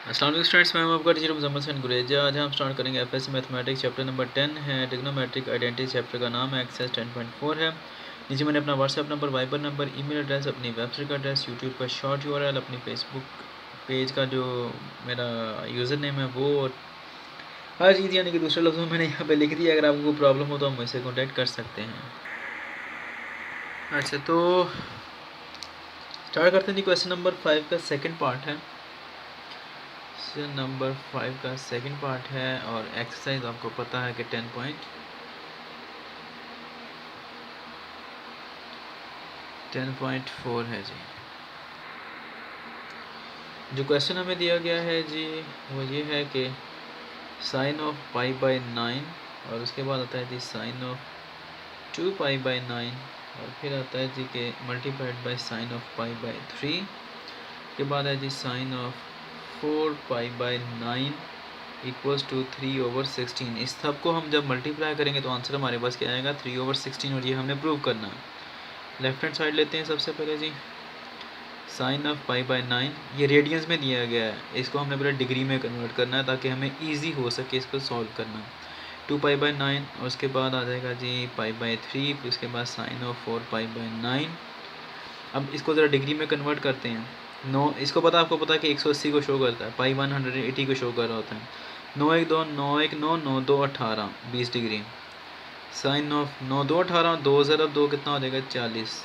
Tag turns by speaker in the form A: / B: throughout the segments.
A: अस्सलाम वालेकुम स्टूडेंट्स, मैं हूं आपका टीचर मुजम्मल हसन गुरेजा। आज हम स्टार्ट करेंगे एफएससी मैथमेटिक्स चैप्टर नंबर 10 है। ट्रिग्नोमेट्रिक आइडेंटिटी चैप्टर का नाम है, एक्सरसाइज 10.4 है। नीचे मैंने अपना WhatsApp number, Viber number, email address, अपनी वेबसाइट का एड्रेस, यूट्यूब का शॉर्ट यूआरएल, अपनी फेसबुक पेज का जो मेरा यूज़र नेम है वो, और हर चीज़ यानी कि दूसरे लफ्ज़ों में मैंने यहाँ पे लिख दिया। अगर आपको कोई प्रॉब्लम हो तो हम मुझसे कॉन्टैक्ट कर सकते हैं। अच्छा, तो स्टार्ट करते हैं जी। क्वेश्चन नंबर 5 का सेकेंड पार्ट है। नंबर 5 का सेकंड पार्ट है और एक्सरसाइज आपको पता है कि 10.4 है जी। जो क्वेश्चन हमें दिया गया है जी वो ये है कि साइन ऑफ पाई बाई 9 और उसके बाद आता है जी साइन ऑफ 2 पाई बाई 9 और फिर आता है जी कि multiplied by sine of pi by 3 के बाद है जी sine of 4 pi by 9 equals to 3/16। इस सब को हम जब मल्टीप्लाई करेंगे तो आंसर हमारे पास क्या आएगा 3/16, और ये हमने प्रूव करना है। लेफ्ट हैंड साइड लेते हैं सबसे पहले जी। साइन ऑफ पाई बाई 9 ये रेडियंस में दिया गया है, इसको हमने पहले डिग्री में कन्वर्ट करना है ताकि हमें ईजी हो सके इसको सॉल्व करना। 2 पाई बाई 9 और उसके बाद आ जाएगा जी पाई बाई 3, फिर उसके बाद साइन ऑफ 4 पाई बाई 9। अब इसको ज़रा डिग्री में कन्वर्ट करते हैं। इसको पता, आपको पता है कि 180 को शो करता है, पाई 180 को शो कर रहा होता है। 9 1 2 9 1 9 9 2 18 20 डिग्री। साइन ऑफ 9 2 18, 2 ज़रब 2 कितना हो जाएगा 40।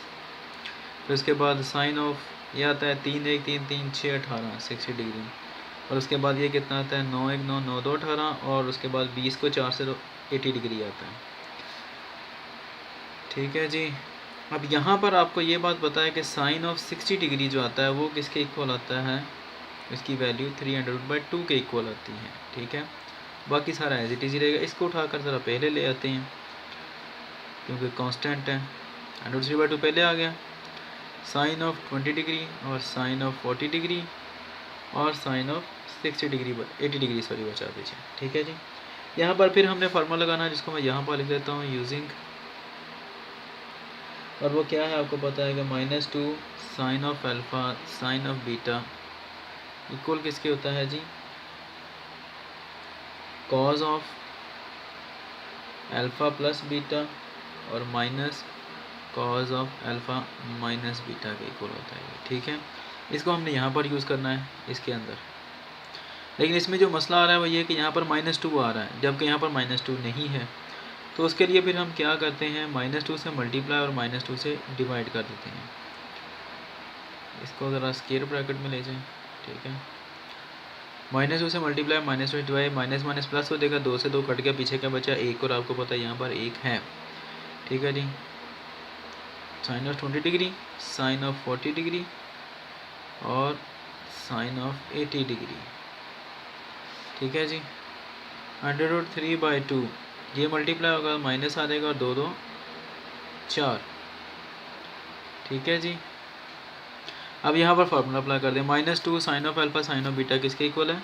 A: फिर उसके बाद साइन ऑफ ये आता है 3 1 3 3 6 18 60 डिग्री। और उसके बाद ये कितना आता है 9 1 9 9 2 18, और उसके बाद 20 को 4 से 80 डिग्री आता है। ठीक है जी। अब यहाँ पर आपको ये बात पता है कि साइन ऑफ 60 डिग्री जो आता है वो किसके इक्वल आता है, इसकी वैल्यू 300/2 के इक्वल आती है। ठीक है, बाकी सारा एज इट इज रहेगा। इसको उठाकर ज़रा पहले ले आते हैं क्योंकि कांस्टेंट है। 3/2 पहले आ गया। साइन ऑफ 20 डिग्री और साइन ऑफ 40 डिग्री और sine of 60 degree 80 degree sorry बचा दीजिए। ठीक है जी। यहाँ पर फिर हमने फार्मूला लगाना है जिसको मैं यहाँ पर लिख देता हूँ यूजिंग, और वो क्या है आपको पता है कि -2 sine of alpha sine of beta equal किसके होता है जी, cos of alpha plus beta और minus cos of alpha minus beta के इक्वल होता है। ठीक है, इसको हमने यहाँ पर यूज़ करना है इसके अंदर। लेकिन इसमें जो मसला आ रहा है वो ये कि यहाँ पर -2 आ रहा है जबकि यहाँ पर -2 नहीं है। तो उसके लिए फिर हम क्या करते हैं, -2 से मल्टीप्लाई और -2 से डिवाइड कर देते हैं। इसको ज़रा स्क्वायर ब्रैकेट में ले जाएं। ठीक है, -2 से multiply, -2 divide, minus minus plus हो जाएगा, 2 से 2 कट गया, पीछे क्या बचा 1, और आपको पता है यहाँ पर 1 है। ठीक है जी। Sine of 20 degree, sine of 40 degree और साइन ऑफ 80 डिग्री। ठीक है जी। 100√3/2 ये मल्टीप्लाई होगा, माइनस आ जाएगा और 2 2 4। ठीक है जी। अब यहाँ पर फार्मूला अप्लाई कर दें। -2 sine of alpha sine of beta किसके इक्वल है,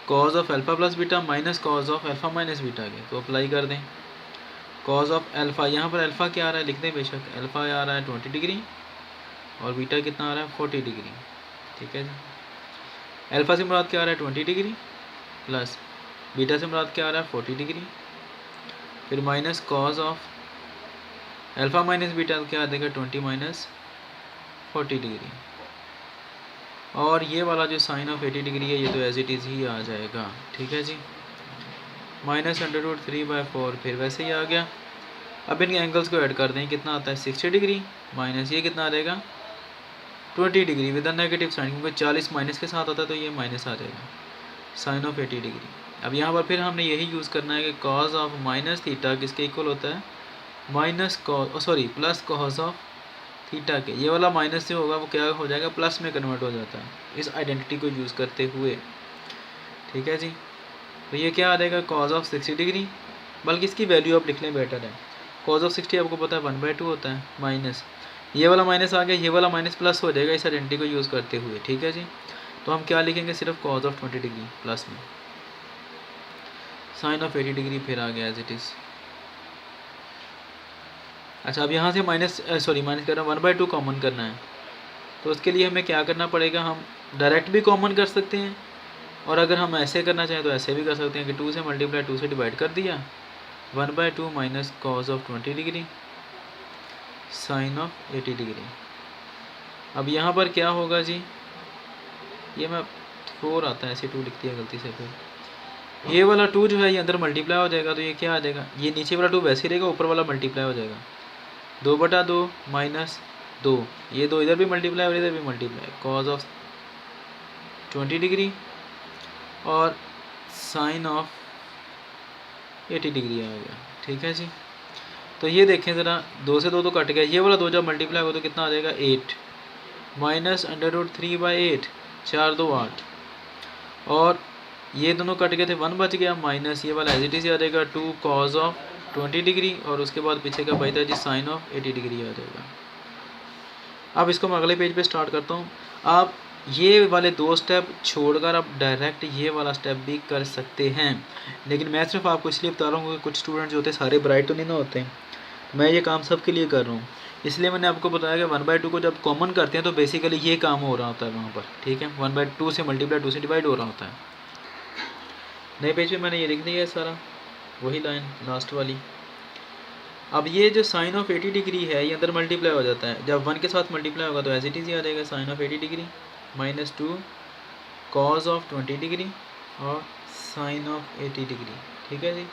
A: cos of alpha plus beta minus cos of alpha minus beta के। तो अप्लाई कर दें। कॉज ऑफ अल्फ़ा, यहाँ पर अल्फ़ा क्या आ रहा है लिख दें बेशक। अल्फ़ा आ रहा है 20 डिग्री और बीटा कितना आ रहा है 40 डिग्री। ठीक है जी। अल्फ़ा से मुराद क्या आ रहा है 20 डिग्री प्लस बीटा से मुराद क्या आ रहा है 40 डिग्री। फिर minus cos of alpha minus beta क्या आ जाएगा 20 माइनस 40 डिग्री। और ये वाला जो साइन ऑफ 80 डिग्री है ये तो एज इट इज़ ही आ जाएगा। ठीक है जी। -100√3/4 फिर वैसे ही आ गया। अब इनके एंगल्स को ऐड कर दें, कितना आता है 60 डिग्री माइनस ये कितना आ जाएगा 20 डिग्री विद नेगेटिव साइन, क्योंकि 40 माइनस के साथ आता है तो ये माइनस आ जाएगा, साइन ऑफ 80 डिग्री। अब यहाँ पर फिर हमने यही यूज़ करना है कि कॉज ऑफ माइनस थीटा किसके इक्वल होता है, प्लस कॉज ऑफ थीटा के। ये वाला माइनस से होगा वो क्या हो जाएगा प्लस में कन्वर्ट हो जाता है इस आइडेंटिटी को यूज़ करते हुए। ठीक है जी। तो ये क्या आ जाएगा कॉज ऑफ 60 डिग्री, बल्कि इसकी वैल्यू आप लिख लें बेटर है। कॉज ऑफ 60 आपको पता है 1/2 होता है, माइनस ये वाला माइनस आ गया, ये वाला माइनस प्लस हो जाएगा इस आइडेंटिटी को यूज़ करते हुए। ठीक है जी। तो हम क्या लिखेंगे, सिर्फ कॉज ऑफ 20 डिग्री प्लस में साइन ऑफ 80 डिग्री फिर आ गया एज इट इज़। अच्छा, अब यहाँ से माइनस कर रहा हूँ 1/2 कॉमन करना है। तो उसके लिए हमें क्या करना पड़ेगा, हम डायरेक्ट भी कॉमन कर सकते हैं और अगर हम ऐसे करना चाहें तो ऐसे भी कर सकते हैं कि 2 से मल्टीप्लाई 2 से डिवाइड कर दिया, 1/2 minus cos of 20 degree sine of 80 degree. अब यहाँ पर क्या होगा जी, ये मैं 4 आता है ऐसे 2 लिख दिया गलती से, फिर ये वाला 2 जो है ये अंदर मल्टीप्लाई हो जाएगा, तो ये क्या आ जाएगा, ये नीचे वाला 2 वैसे ही रहेगा, ऊपर वाला मल्टीप्लाई हो जाएगा, 2/2 माइनस 2, ये 2 इधर भी मल्टीप्लाई और इधर भी मल्टीप्लाई, कॉस ऑफ 20 डिग्री और साइन ऑफ 80 डिग्री आ गया। ठीक है जी, तो ये देखें ज़रा, 2 से 2 तो कट गया, ये वाला 2 जब मल्टीप्लाई हो तो कितना आ जाएगा 8 माइनस √3/8, 4 2 8, और ये दोनों कट गए थे, 1 बच गया, माइनस ये वाला एज इट इज़ आ जाएगा 2 कॉस ऑफ 20 डिग्री और उसके बाद पीछे का बचता है जी साइन ऑफ 80 डिग्री आ जाएगा। अब इसको मैं अगले पेज पे स्टार्ट करता हूँ। आप ये वाले 2 स्टेप छोड़कर आप डायरेक्ट ये वाला स्टेप भी कर सकते हैं, लेकिन मैं सिर्फ आपको इसलिए बता रहा हूँ कि कुछ स्टूडेंट जो होते हैं सारे ब्राइट तो नहीं ना होते हैं, मैं ये काम सबके लिए कर रहा हूँ, इसलिए मैंने आपको बताया कि 1/2 को जब कॉमन करते हैं तो बेसिकली ये काम हो रहा होता है वहाँ पर। ठीक है, 1/2 से मल्टीप्लाई 2 से डिवाइड हो रहा होता है। नए पेज पे मैंने ये लिख दिया है सारा, वही लाइन लास्ट वाली। अब ये जो साइन ऑफ 80 डिग्री है ये अंदर मल्टीप्लाई हो जाता है, जब 1 के साथ मल्टीप्लाई होगा तो एज इट इज़ ही आ जाएगा sine of 80 degree minus 2 cos of 20 degree और साइन ऑफ 80 डिग्री। ठीक है जी,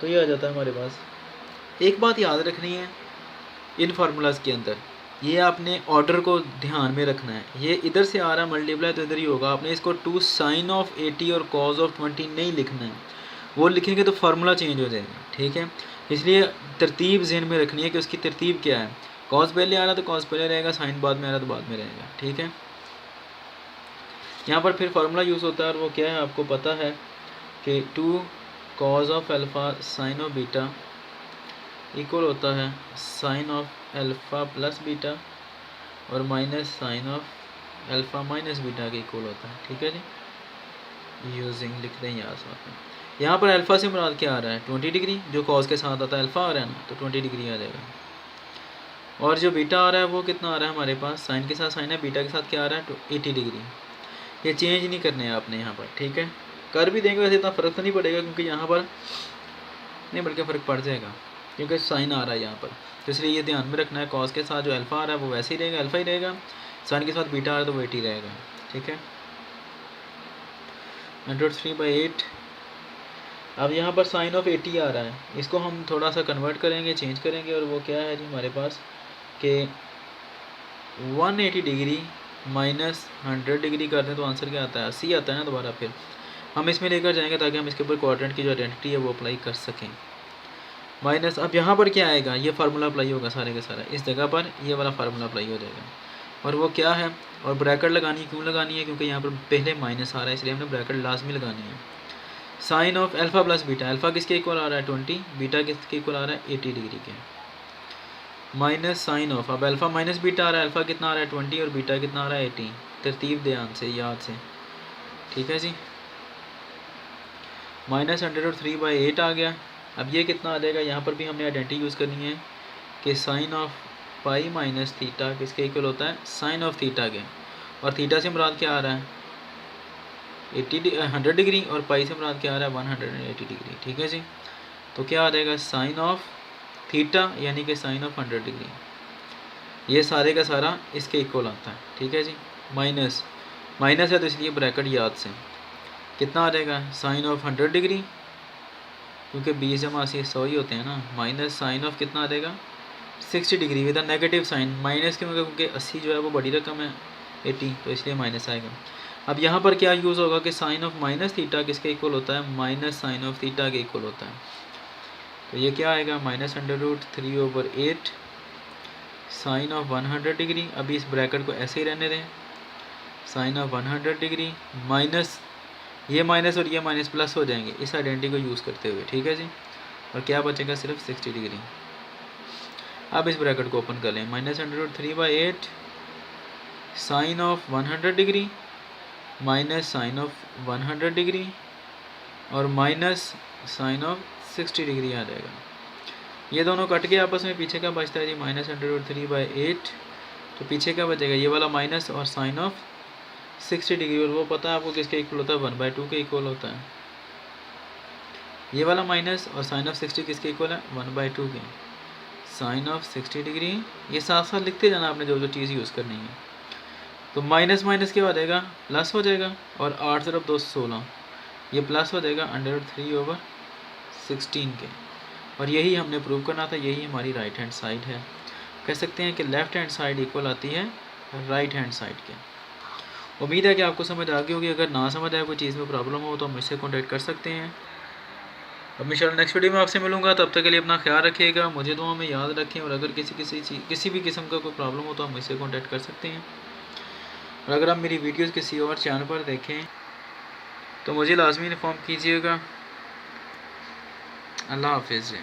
A: तो ये आ जाता है हमारे पास। एक बात याद रखनी है इन फार्मूलाज़ के अंदर, ये आपने ऑर्डर को ध्यान में रखना है, ये इधर से आ रहा है मल्टीप्लाई तो इधर ही होगा, आपने इसको 2 साइन ऑफ 80 और कॉस ऑफ 20 नहीं लिखना है, वो लिखेंगे तो फार्मूला चेंज हो जाएगा। ठीक है, इसलिए तरतीब ज़हन में रखनी है कि उसकी तरतीब क्या है, कॉस पहले आ रहा तो कॉस पहले रहेगा, साइन बाद में आ रहा तो बाद में रहेगा। ठीक है, यहाँ पर फिर फार्मूला यूज़ होता है और वो क्या है आपको पता है कि 2 cos of alpha sine of beta equal होता है sine of alpha plus beta और minus sine of alpha minus beta के इक्वल होता है। ठीक है जी, यूजिंग लिख दें यहाँ साथ में। यहाँ पर अल्फ़ा से मुराद क्या आ रहा है 20 डिग्री, जो कॉस के साथ आता है अल्फ़ा आ रहा है ना, तो 20 डिग्री आ जाएगा। और जो बीटा आ रहा है वो कितना आ रहा है हमारे पास, साइन के साथ साइन है, बीटा के साथ क्या आ रहा है 80 डिग्री। ये चेंज नहीं करने हैं आपने यहाँ पर। ठीक है, कर भी देंगे वैसे इतना फ़र्क तो नहीं पड़ेगा, क्योंकि यहाँ पर नहीं, बल्कि फ़र्क पड़ जाएगा क्योंकि साइन आ रहा है यहाँ पर, तो इसलिए ये ध्यान में रखना है, कॉस के साथ जो अल्फ़ा आ रहा है वो वैसे ही रहेगा, अल्फ़ा ही रहेगा, साइन के साथ बीटा आ रहा है तो वो 80 रहेगा। ठीक है, √3/8। अब यहाँ पर साइन ऑफ 80 आ रहा है, इसको हम थोड़ा सा कन्वर्ट करेंगे, चेंज करेंगे, और वो क्या है जी हमारे पास कि 180 डिग्री माइनस 100 डिग्री करते हैं तो आंसर क्या आता है 80 आता है ना। दोबारा फिर हम इसमें लेकर जाएंगे ताकि हम इसके ऊपर क्वाड्रेंट की जो आइडेंटिटी है वो अप्लाई कर सकें। माइनस, अब यहाँ पर क्या आएगा, ये फार्मूला अप्लाई होगा सारे के सारा, इस जगह पर ये वाला फार्मूला अप्लाई हो जाएगा, और वो क्या है, और ब्रैकेट लगानी है, क्यों लगानी है, क्योंकि यहाँ पर पहले माइनस आ रहा है इसलिए हमने ब्रैकेट लाजमी लगानी है। Sine of alpha plus beta, alpha किसके इक्वल आ रहा है 20, बीटा किसके इक्वल आ रहा है 80 डिग्री के, माइनस साइन ऑफ, अब अल्फ़ा माइनस बीटा आ रहा है, अल्फ़ा कितना आ रहा है 20 और बीटा कितना आ रहा है 80, तरतीब ध्यान से याद से। ठीक है जी, माइनस 100/3/8 आ गया। अब ये कितना आ जाएगा, यहाँ पर भी हमने आइडेंटिटी यूज़ करनी है कि sine of pi minus theta किसके इक्वल होता है साइन ऑफ थीटा के, और थीटा से मुराद क्या आ रहा है 100 डिग्री, और पाई से मुराद क्या आ रहा है 180 डिग्री। ठीक है जी, तो क्या आ जाएगा साइन ऑफ थीटा यानी कि साइन ऑफ 100 डिग्री, ये सारे का सारा इसके इक्वल आता है। ठीक है जी, माइनस माइनस है तो इसलिए ब्रैकेट याद से कितना आ जाएगा साइन ऑफ 100 डिग्री, क्योंकि 20 जमा 80 100 ही होते हैं ना, माइनस साइन ऑफ कितना आ जाएगा 60 degree with negative sign, minus क्योंकि 80 जो है वो बड़ी रकम है 80, तो इसलिए माइनस आएगा। अब यहाँ पर क्या यूज़ होगा कि साइन ऑफ माइनस थीटा किसके इक्वल होता है माइनस साइन ऑफ थीटा के इक्वल होता है, तो ये क्या आएगा माइनस √3/8 साइन ऑफ 100 डिग्री। अभी इस ब्रैकेट को ऐसे ही रहने दें, साइन ऑफ 100 डिग्री माइनस ये माइनस और ये माइनस प्लस हो जाएंगे इस आइडेंटिटी को यूज़ करते हुए। ठीक है जी, और क्या बचेगा सिर्फ 60 डिग्री। अब इस ब्रैकेट को ओपन कर लें, minus √3/8 sine of 100 degree minus sine of 100 degree और माइनस साइन ऑफ 60 डिग्री आ जाएगा। ये दोनों कट के आपस में पीछे का बचता है जी माइनस √3/8, तो पीछे का बचेगा ये वाला माइनस और साइन ऑफ 60 डिग्री, और वो पता है आपको किसके इक्वल होता है, 1/2 के इक्वल होता है। ये वाला माइनस और साइन ऑफ 60 किसके इक्वल है, 1/2 के। साइन ऑफ 60 डिग्री, ये साथ साथ लिखते जाना आपने जो जो चीज़ यूज़ करनी है। तो माइनस माइनस क्या हो जाएगा, प्लस हो जाएगा, और 8 × 2 16, ये प्लस हो जाएगा √3/16 के। और यही हमने प्रूव करना था, यही हमारी राइट हैंड साइड है। कह सकते हैं कि लेफ़्ट हैंड साइड इक्वल आती है राइट हैंड साइड के। उम्मीद है कि आपको समझ आ गई होगी। अगर ना समझ आए, कोई चीज़ में प्रॉब्लम हो तो हम मुझसे कॉन्टैक्ट कर सकते हैं। अब इंशाल्लाह नेक्स्ट वीडियो में आपसे मिलूंगा। तब तक के लिए अपना ख्याल रखिएगा, मुझे दुआ में याद रखें, और अगर किसी भी किस्म का कोई प्रॉब्लम हो तो आप मुझसे कॉन्टैक्ट कर सकते हैं। और अगर आप मेरी वीडियोज़ किसी और चैनल पर देखें तो मुझे लाजमी इन्फॉर्म कीजिएगा। अल्लाह हाफिज़।